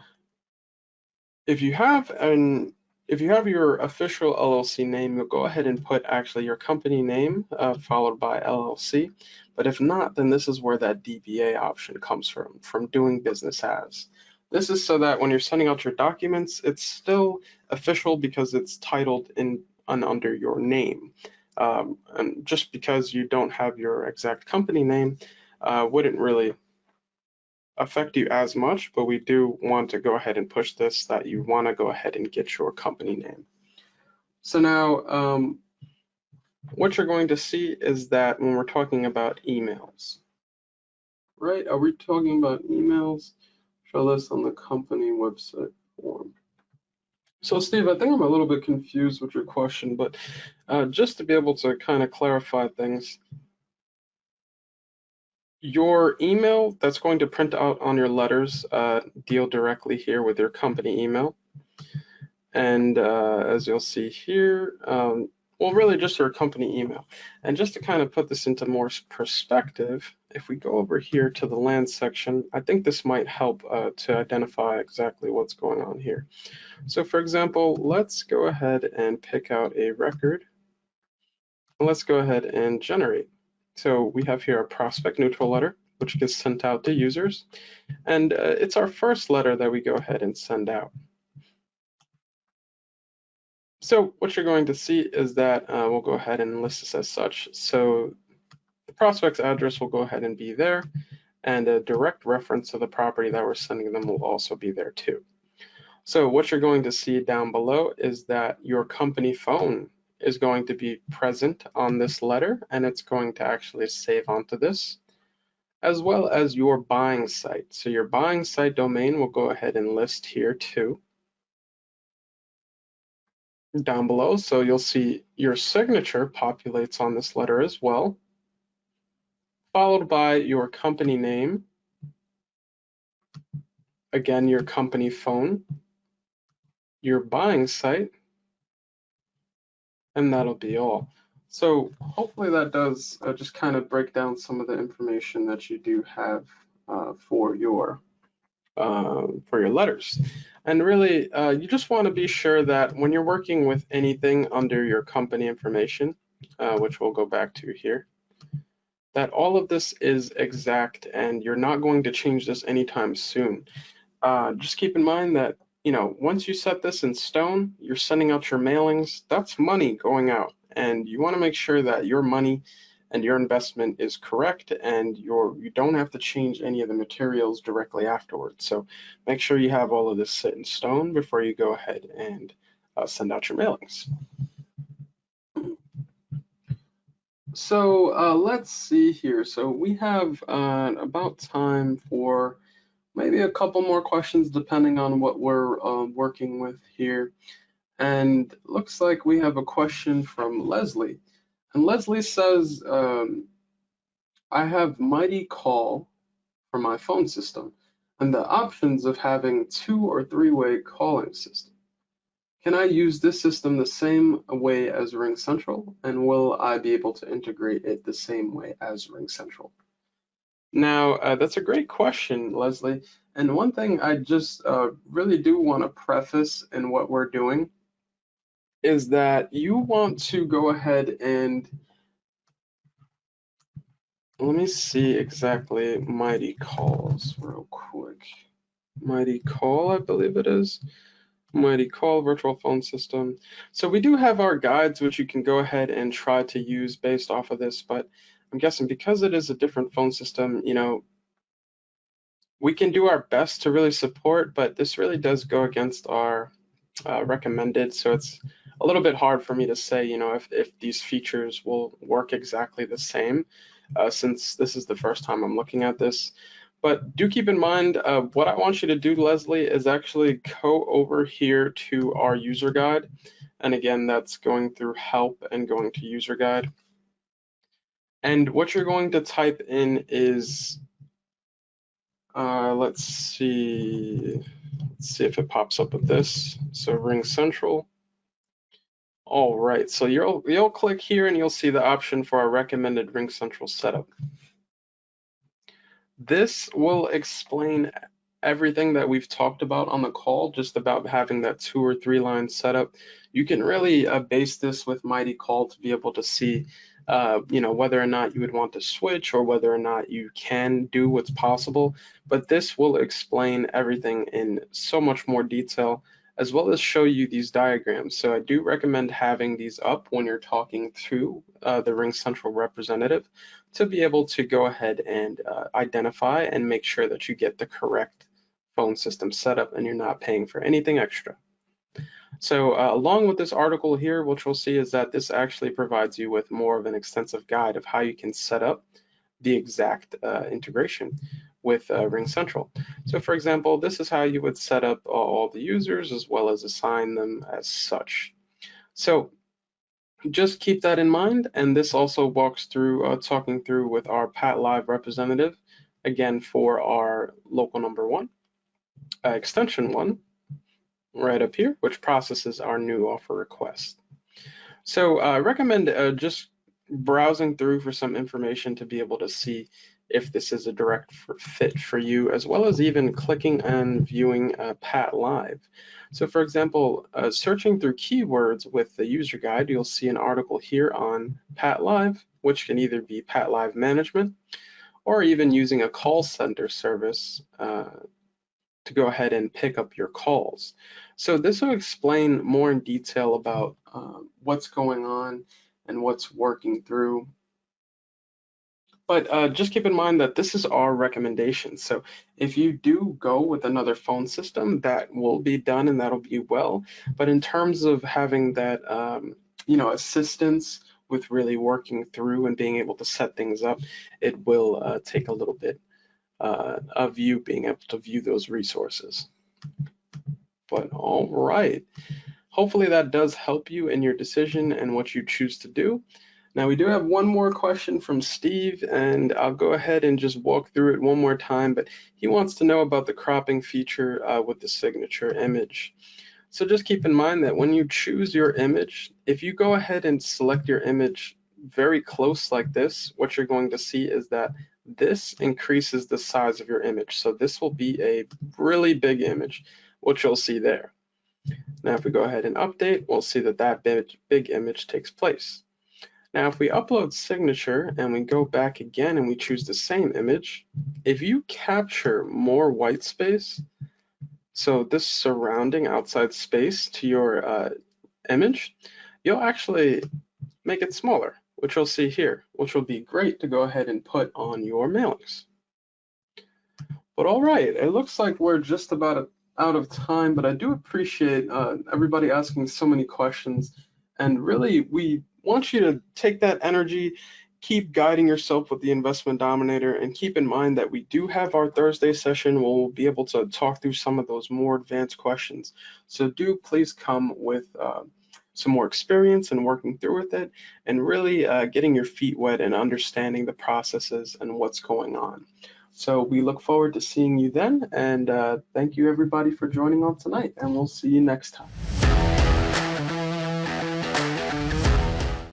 A: if you have your official LLC name, you'll go ahead and put actually your company name followed by LLC. But if not, then this is where that DBA option comes from doing business as. This is so that when you're sending out your documents, it's still official because it's titled in under your name. And just because you don't have your exact company name wouldn't really affect you as much, but we do want to go ahead and push this that you want to go ahead and get your company name. So now what you're going to see is that when we're talking about emails, right? Are we talking about emails? Show this on the company website form. So Steve, I think I'm a little bit confused with your question, but just to be able to kind of clarify things, your email that's going to print out on your letters deal directly here with your company email. And as you'll see here, well, really just your company email. And just to kind of put this into more perspective, if we go over here to the land section, I think this might help to identify exactly what's going on here. So for example, let's go ahead and pick out a record. Let's go ahead and generate. So we have here a prospect neutral letter, which gets sent out to users. And it's our first letter that we go ahead and send out. So what you're going to see is that we'll go ahead and list this as such. So the prospect's address will go ahead and be there, and a direct reference to the property that we're sending them will also be there too. So what you're going to see down below is that your company phone is going to be present on this letter, and it's going to actually save onto this, as well as your buying site. So your buying site domain will go ahead and list here too, down below. So you'll see your signature populates on this letter as well, followed by your company name, again, your company phone, your buying site, and that'll be all. So hopefully that does just kind of break down some of the information that you do have for your letters. And really, you just want to be sure that when you're working with anything under your company information, which we'll go back to here, that all of this is exact and you're not going to change this anytime soon. Just keep in mind that, you know, once you set this in stone, you're sending out your mailings, that's money going out. And you want to make sure that your money and your investment is correct and you don't have to change any of the materials directly afterwards. So make sure you have all of this set in stone before you go ahead and send out your mailings. So let's see here. So we have about time for maybe a couple more questions depending on what we're working with here. And looks like we have a question from Leslie. And Leslie says, I have Mighty Call for my phone system and the options of having 2- or 3-way calling system. Can I use this system the same way as RingCentral, and will I be able to integrate it the same way as RingCentral? Now, that's a great question, Leslie. And one thing I just really do want to preface in what we're doing is that you want to go ahead and let me see exactly Mighty Calls real quick. Mighty Call, I believe it is. Mighty Call virtual phone system. So we do have our guides, which you can go ahead and try to use based off of this, but I'm guessing because it is a different phone system, we can do our best to really support, but this really does go against our recommended. So it's a little bit hard for me to say, if these features will work exactly the same, since this is the first time I'm looking at this. But do keep in mind, what I want you to do, Leslie, is actually go over here to our user guide. And again, that's going through help and going to user guide. And what you're going to type in is, let's see if it pops up with this. So Ring Central. All right, so you'll click here and you'll see the option for our recommended Ring Central setup. This will explain everything that we've talked about on the call, just about having that 2 or 3 line setup. You can really base this with Mighty Call to be able to see, whether or not you would want to switch or whether or not you can do what's possible. But this will explain everything in so much more detail, as well as show you these diagrams. So I do recommend having these up when you're talking to the Ring Central representative to be able to go ahead and identify and make sure that you get the correct phone system setup and you're not paying for anything extra. So along with this article here, what you'll see is that this actually provides you with more of an extensive guide of how you can set up the exact integration with Ring Central. So for example, this is how you would set up all the users as well as assign them as such. So just keep that in mind, and this also walks through talking through with our Pat Live representative, again for our local number 1, extension 1, right up here, which processes our new offer request. So I recommend just browsing through for some information to be able to see if this is a direct fit for you, as well as even clicking and viewing Pat Live. So for example, searching through keywords with the user guide, you'll see an article here on Pat Live, which can either be Pat Live management or even using a call center service to go ahead and pick up your calls. So this will explain more in detail about what's going on and what's working through. But just keep in mind that this is our recommendation. So if you do go with another phone system, that will be done and that'll be well. But in terms of having that, assistance with really working through and being able to set things up, it will take a little bit of you being able to view those resources. But all right, hopefully that does help you in your decision and what you choose to do. Now we do have one more question from Steve, and I'll go ahead and just walk through it one more time, but he wants to know about the cropping feature with the signature image. So just keep in mind that when you choose your image, if you go ahead and select your image very close like this, what you're going to see is that this increases the size of your image. So this will be a really big image, which you'll see there. Now if we go ahead and update, we'll see that that big image takes place. Now, if we upload signature and we go back again and we choose the same image, if you capture more white space, so this surrounding outside space to your image, you'll actually make it smaller, which you'll see here, which will be great to go ahead and put on your mailings. But all right, it looks like we're just about out of time, but I do appreciate everybody asking so many questions, and really we want you to take that energy, keep guiding yourself with the Investment Dominator, and keep in mind that we do have our Thursday session where we'll be able to talk through some of those more advanced questions. So do please come with some more experience and working through with it, and really getting your feet wet and understanding the processes and what's going on. So we look forward to seeing you then, and thank you everybody for joining on tonight, and we'll see you next time.